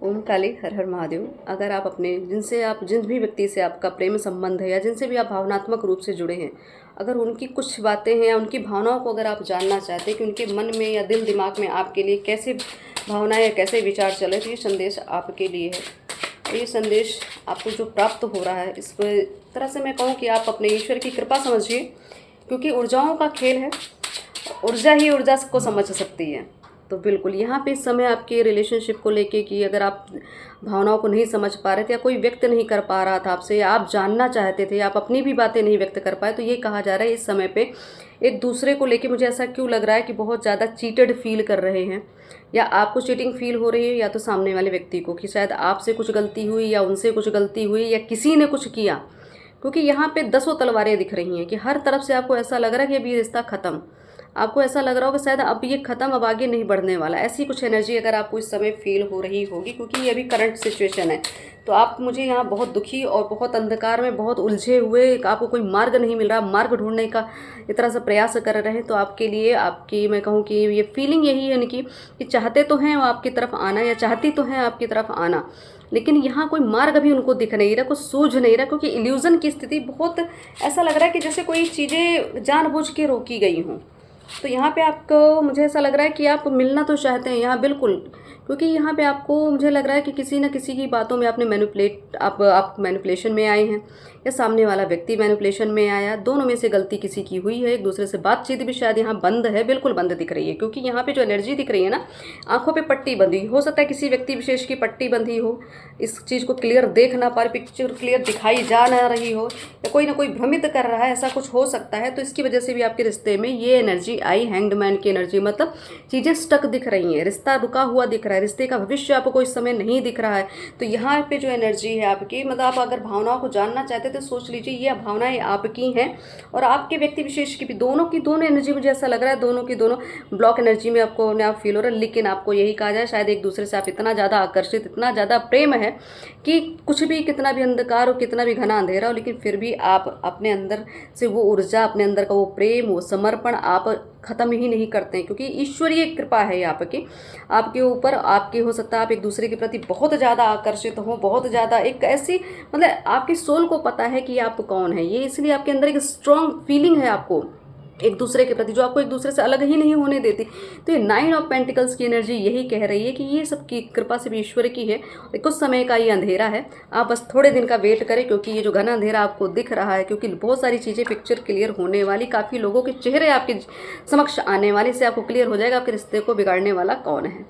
ओम काली हर हर महादेव। अगर आप अपने जिन भी व्यक्ति से आपका प्रेम संबंध है या जिनसे भी आप भावनात्मक रूप से जुड़े हैं, अगर उनकी कुछ बातें हैं या उनकी भावनाओं को अगर आप जानना चाहते हैं कि उनके मन में या दिल दिमाग में आपके लिए कैसे भावनाएं या कैसे विचार चले, तो ये संदेश आपके लिए है। और ये संदेश आपको जो प्राप्त हो रहा है, इस तरह से मैं कहूँ कि आप अपने ईश्वर की कृपा समझिए, क्योंकि ऊर्जाओं का खेल है। ऊर्जा ही ऊर्जा को समझ सकती है। तो बिल्कुल यहाँ पे इस समय आपके रिलेशनशिप को लेके कि अगर आप भावनाओं को नहीं समझ पा रहे थे या कोई व्यक्त नहीं कर पा रहा था आपसे, या आप जानना चाहते थे, आप अपनी भी बातें नहीं व्यक्त कर पाए, तो ये कहा जा रहा है इस समय पे एक दूसरे को लेके मुझे ऐसा क्यों लग रहा है कि बहुत ज़्यादा चीटेड फील कर रहे हैं, या आपको चीटिंग फील हो रही है, या तो सामने वाले व्यक्ति को कि शायद आपसे कुछ गलती हुई या उनसे कुछ गलती हुई या किसी ने कुछ किया। क्योंकि यहाँ पे 10 तलवारें दिख रही हैं कि हर तरफ से आपको ऐसा लग रहा है कि अभी ये रिश्ता ख़त्म, आपको ऐसा लग रहा होगा शायद अब ये ख़त्म, अब आगे नहीं बढ़ने वाला। ऐसी कुछ एनर्जी अगर आपको इस समय फील हो रही होगी, क्योंकि ये अभी करंट सिचुएशन है, तो आप मुझे यहाँ बहुत दुखी और बहुत अंधकार में बहुत उलझे हुए, आपको कोई मार्ग नहीं मिल रहा, मार्ग ढूंढने का इस तरह से प्रयास कर रहे हैं। तो आपके लिए आपकी मैं कहूँ कि ये फीलिंग यही है इनकी कि चाहते तो हैं वो आपकी तरफ आना, या चाहती तो हैं आपकी तरफ आना, लेकिन यहाँ कोई मार्ग अभी उनको दिख नहीं रहा, कुछ सूझ नहीं रहा, क्योंकि इल्यूज़न की स्थिति बहुत ऐसा लग रहा है कि जैसे कोई चीज़ें जानबूझ के रोकी गई हों। तो यहाँ पे आपको मुझे ऐसा लग रहा है कि आप मिलना तो चाहते हैं यहाँ बिल्कुल, क्योंकि यहाँ पे आपको मुझे लग रहा है कि किसी न किसी की बातों में आपने आप मैनिपुलेशन में आए हैं, या सामने वाला व्यक्ति मैनिपुलेशन में आया। दोनों में से गलती किसी की हुई है। एक दूसरे से बातचीत भी शायद यहाँ बंद है, बिल्कुल बंद दिख रही है, क्योंकि यहाँ पे जो एनर्जी दिख रही है ना, आंखों पे पट्टी बंधी हो सकता है, किसी व्यक्ति विशेष की पट्टी बंधी हो, इस चीज़ को क्लियर देख ना पा रही, पिक्चर क्लियर दिखाई जा ना रही हो, या कोई ना कोई भ्रमित कर रहा है, ऐसा कुछ हो सकता है। तो इसकी वजह से भी आपके रिश्ते में ये एनर्जी आई, हैंग्ड मैन की एनर्जी, मतलब चीज़ें स्टक दिख रही हैं, रिश्ता रुका हुआ दिख रहा है, रिश्ते का भविष्य आपको इस समय नहीं दिख रहा है। तो यहाँ पे जो एनर्जी है आपकी, मतलब आप अगर भावनाओं को जानना चाहते तो सोच लीजिए ये भावनाएं आपकी हैं और आपके व्यक्ति विशेष की भी, दोनों की दोनों एनर्जी मुझे ऐसा लग रहा है दोनों की दोनों ब्लॉक एनर्जी में आपको अपने आप फील हो रहा है। लेकिन आपको यही कहा जाए, शायद एक दूसरे से आप इतना ज़्यादा आकर्षित, इतना ज़्यादा प्रेम है कि कुछ भी, कितना भी अंधकार हो, कितना भी घना अंधेरा हो, लेकिन फिर भी आप अपने अंदर से वो ऊर्जा, अपने अंदर का वो प्रेम, वो समर्पण आप ख़त्म ही नहीं करते हैं, क्योंकि ईश्वरीय कृपा है आपके ऊपर। आपके हो सकता है आप एक दूसरे के प्रति बहुत ज़्यादा आकर्षित हो, बहुत ज़्यादा एक ऐसी, मतलब आपकी सोल को पता है कि आप कौन है, ये इसलिए आपके अंदर एक स्ट्रॉन्ग फीलिंग है आपको एक दूसरे के प्रति, जो आपको एक दूसरे से अलग ही नहीं होने देती। तो ये 9 ऑफ पेंटिकल्स की एनर्जी यही कह रही है कि ये सब की कृपा से भी ईश्वर की है। कुछ समय का ये अंधेरा है, आप बस थोड़े दिन का वेट करें, क्योंकि ये जो घना अंधेरा आपको दिख रहा है, क्योंकि बहुत सारी चीज़ें पिक्चर क्लियर होने वाली, काफ़ी लोगों के चेहरे आपके समक्ष आने वाले, से आपको क्लियर हो जाएगा आपके रिश्ते को बिगाड़ने वाला कौन है।